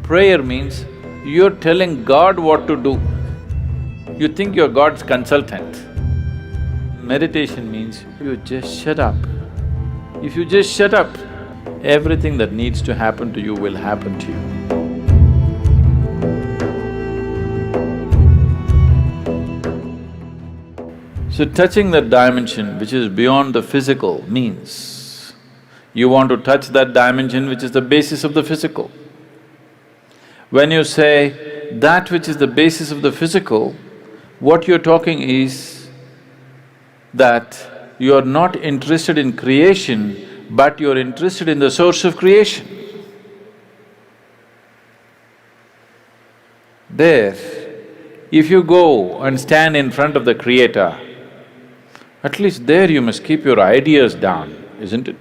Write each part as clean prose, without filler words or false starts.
Prayer means you're telling God what to do. You think you're God's consultant. Meditation means you just shut up. If you just shut up, everything that needs to happen to you will happen to you. So touching that dimension which is beyond the physical means you want to touch that dimension which is the basis of the physical. When you say that which is the basis of the physical, what you're talking is that you're not interested in creation, but you're interested in the source of creation. There, if you go and stand in front of the Creator, at least there you must keep your ideas down, isn't it?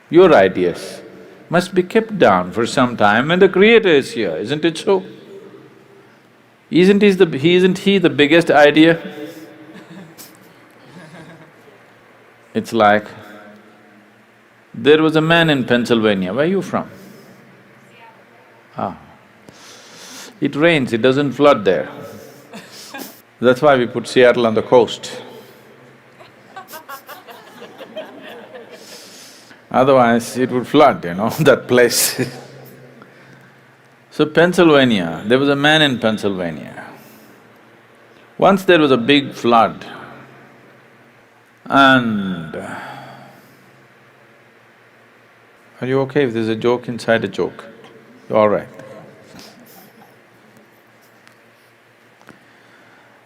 Your ideas must be kept down for some time when the Creator is here, isn't it so? Isn't he the biggest idea? It's like, there was a man in Pennsylvania, where are you from? Ah. It rains, it doesn't flood there. That's why we put Seattle on the coast. Otherwise, it would flood, that place. So Pennsylvania, there was a man in Pennsylvania. Once there was a big flood and… Are you okay if there's a joke inside a joke? You're all right.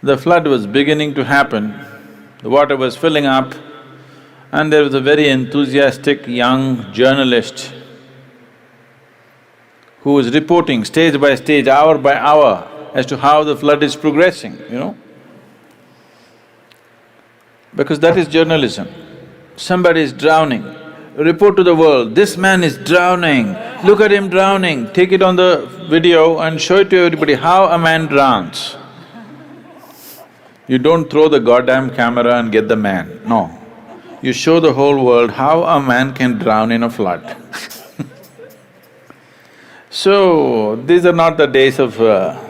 The flood was beginning to happen, the water was filling up, and there was a very enthusiastic young journalist who was reporting stage by stage, hour by hour as to how the flood is progressing, Because that is journalism. Somebody is drowning, report to the world, this man is drowning, look at him drowning, take it on the video and show it to everybody how a man drowns. You don't throw the goddamn camera and get the man, no. You show the whole world how a man can drown in a flood. So, these are not the days of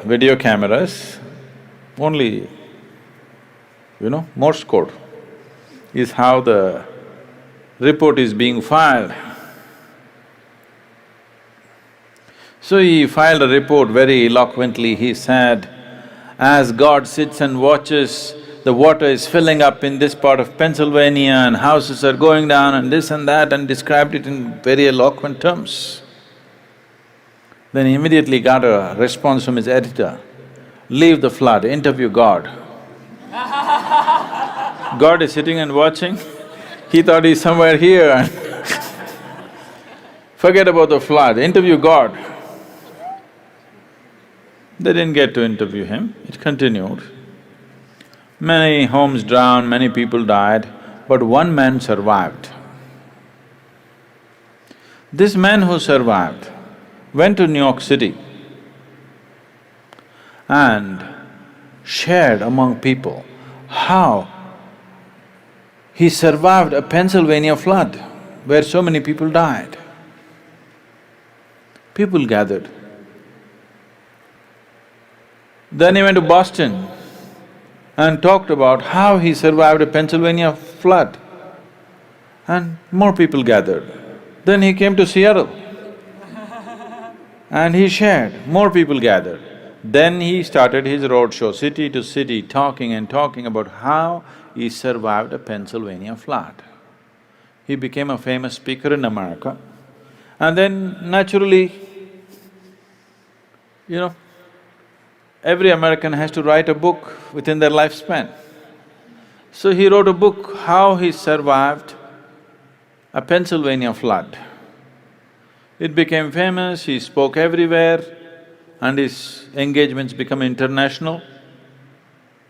video cameras, only, Morse code is how the report is being filed. So he filed a report very eloquently, he said, as God sits and watches, the water is filling up in this part of Pennsylvania and houses are going down and this and that, and described it in very eloquent terms. Then he immediately got a response from his editor, leave the flood, interview God. God is sitting and watching, he thought he's somewhere here and forget about the flood, interview God. They didn't get to interview him, it continued. Many homes drowned, many people died, but one man survived. This man who survived went to New York City and shared among people how he survived a Pennsylvania flood where so many people died. People gathered. Then he went to Boston and talked about how he survived a Pennsylvania flood, and more people gathered. Then he came to Seattle and he shared, more people gathered. Then he started his roadshow, city to city, talking and talking about how he survived a Pennsylvania flood. He became a famous speaker in America, and then naturally, every American has to write a book within their lifespan. So he wrote a book, how he survived a Pennsylvania flood. It became famous, he spoke everywhere, and his engagements became international.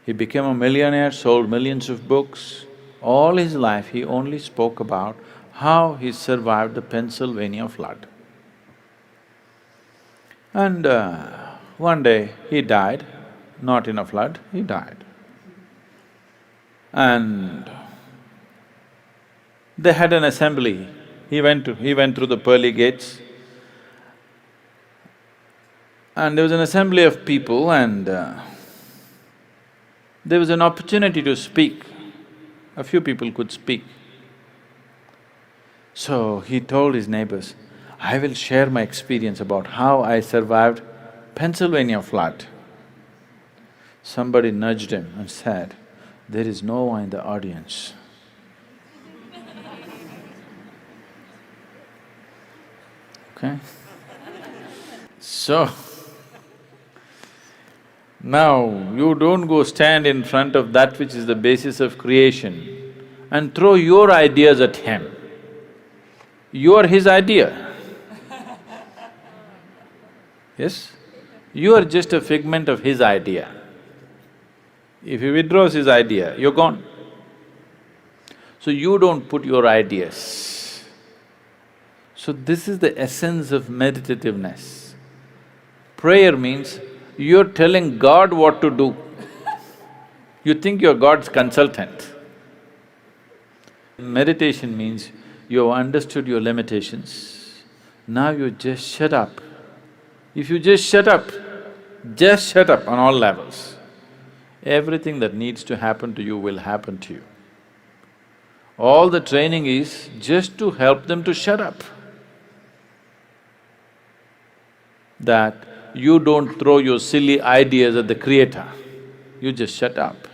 He became a millionaire, sold millions of books. All his life he only spoke about how he survived the Pennsylvania flood. And one day he died, not in a flood, he died. And they had an assembly. He went through the pearly gates And there was an assembly of people and there was an opportunity to speak. A few people could speak. So he told his neighbors, I will share my experience about how I survived Pennsylvania flood. Somebody nudged him and said, there is no one in the audience. Okay? So, now you don't go stand in front of that which is the basis of creation and throw your ideas at him. You are his idea. Yes? You are just a figment of his idea. If he withdraws his idea, you're gone. So you don't put your ideas. So this is the essence of meditativeness. Prayer means you're telling God what to do. You think you're God's consultant. Meditation means you have understood your limitations, now you just shut up. If you just shut up on all levels, everything that needs to happen to you will happen to you. All the training is just to help them to shut up. That you don't throw your silly ideas at the Creator, you just shut up.